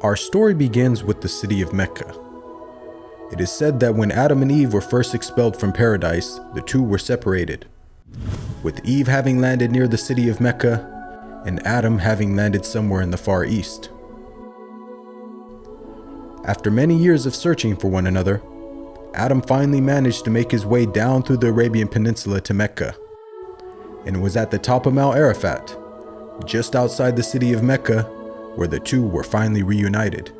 Our story begins with the city of Mecca. It is said that when Adam and Eve were first expelled from paradise, the two were separated, with Eve having landed near the city of Mecca and Adam having landed somewhere in the Far East. After many years of searching for one another, Adam finally managed to make his way down through the Arabian Peninsula to Mecca, and it was at the top of Mount Arafat, just outside the city of Mecca, where the two were finally reunited.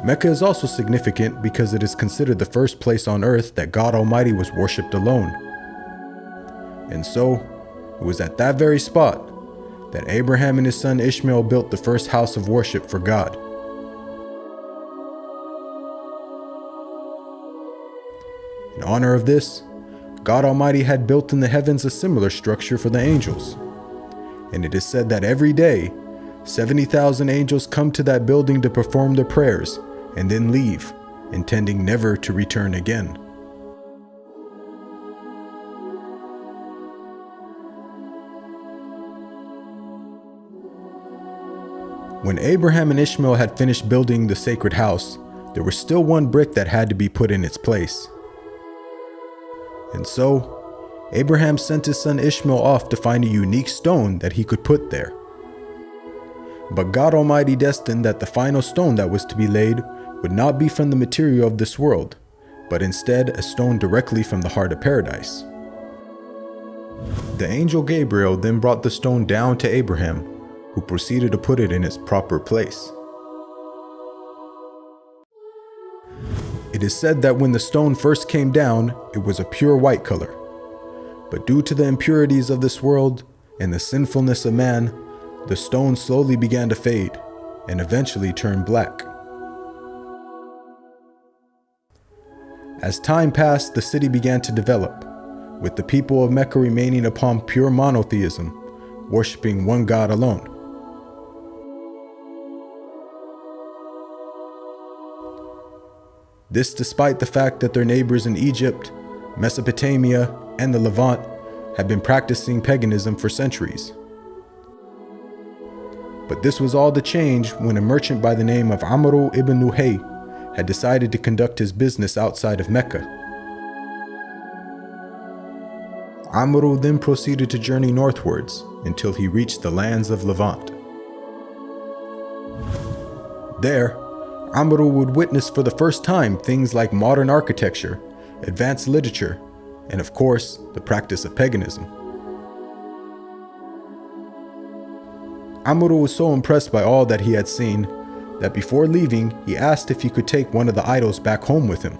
Mecca is also significant because it is considered the first place on earth that God Almighty was worshipped alone. And so, it was at that very spot that Abraham and his son Ishmael built the first house of worship for God. In honor of this, God Almighty had built in the heavens a similar structure for the angels. And it is said that every day, 70,000 angels come to that building to perform their prayers and then leave, intending never to return again. When Abraham and Ishmael had finished building the sacred house, there was still one brick that had to be put in its place. And so, Abraham sent his son Ishmael off to find a unique stone that he could put there. But God Almighty destined that the final stone that was to be laid would not be from the material of this world, but instead a stone directly from the heart of paradise. The angel Gabriel then brought the stone down to Abraham, who proceeded to put it in its proper place. It is said that when the stone first came down, it was a pure white color. But due to the impurities of this world and the sinfulness of man, the stone slowly began to fade and eventually turned black. As time passed, the city began to develop, with the people of Mecca remaining upon pure monotheism, worshiping one God alone. This despite the fact that their neighbors in Egypt, Mesopotamia, and the Levant had been practicing paganism for centuries. But this was all to change when a merchant by the name of Amr ibn Nuhay had decided to conduct his business outside of Mecca. Amr then proceeded to journey northwards until he reached the lands of Levant. There, Amr would witness for the first time things like modern architecture, advanced literature, and of course, the practice of paganism. Amr was so impressed by all that he had seen that before leaving, he asked if he could take one of the idols back home with him.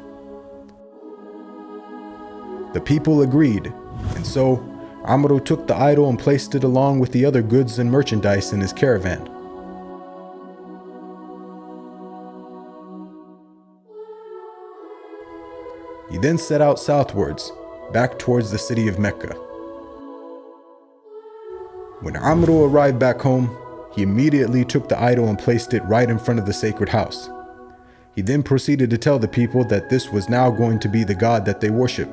The people agreed, and so Amr took the idol and placed it along with the other goods and merchandise in his caravan. He then set out southwards, back towards the city of Mecca. When Amr arrived back home, he immediately took the idol and placed it right in front of the sacred house. He then proceeded to tell the people that this was now going to be the God that they worship.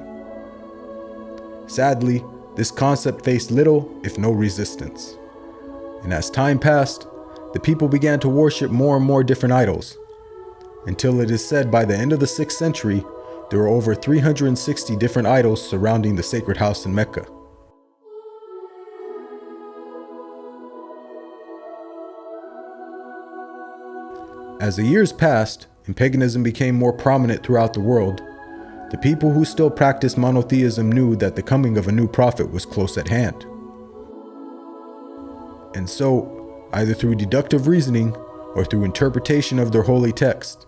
Sadly, this concept faced little, if no resistance. And as time passed, the people began to worship more and more different idols, until it is said by the end of the 6th century, there were over 360 different idols surrounding the sacred house in Mecca. As the years passed and paganism became more prominent throughout the world, the people who still practiced monotheism knew that the coming of a new prophet was close at hand. And so, either through deductive reasoning or through interpretation of their holy text,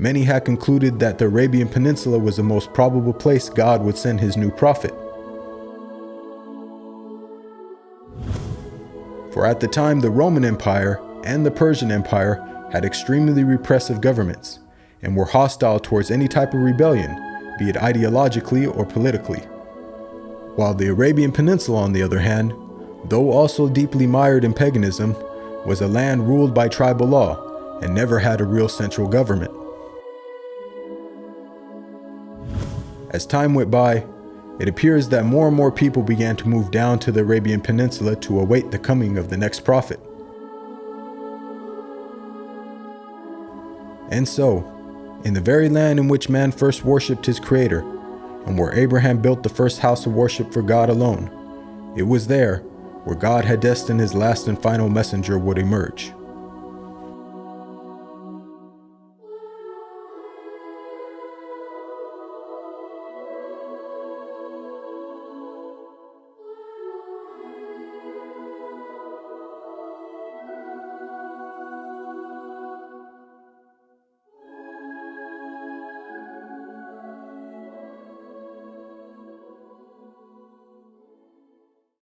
many had concluded that the Arabian Peninsula was the most probable place God would send his new prophet. For at the time, the Roman Empire and the Persian Empire had extremely repressive governments and were hostile towards any type of rebellion, be it ideologically or politically. While the Arabian Peninsula, on the other hand, though also deeply mired in paganism, was a land ruled by tribal law and never had a real central government. As time went by, it appears that more and more people began to move down to the Arabian Peninsula to await the coming of the next prophet. And so, in the very land in which man first worshipped his Creator, and where Abraham built the first house of worship for God alone, it was there where God had destined his last and final messenger would emerge.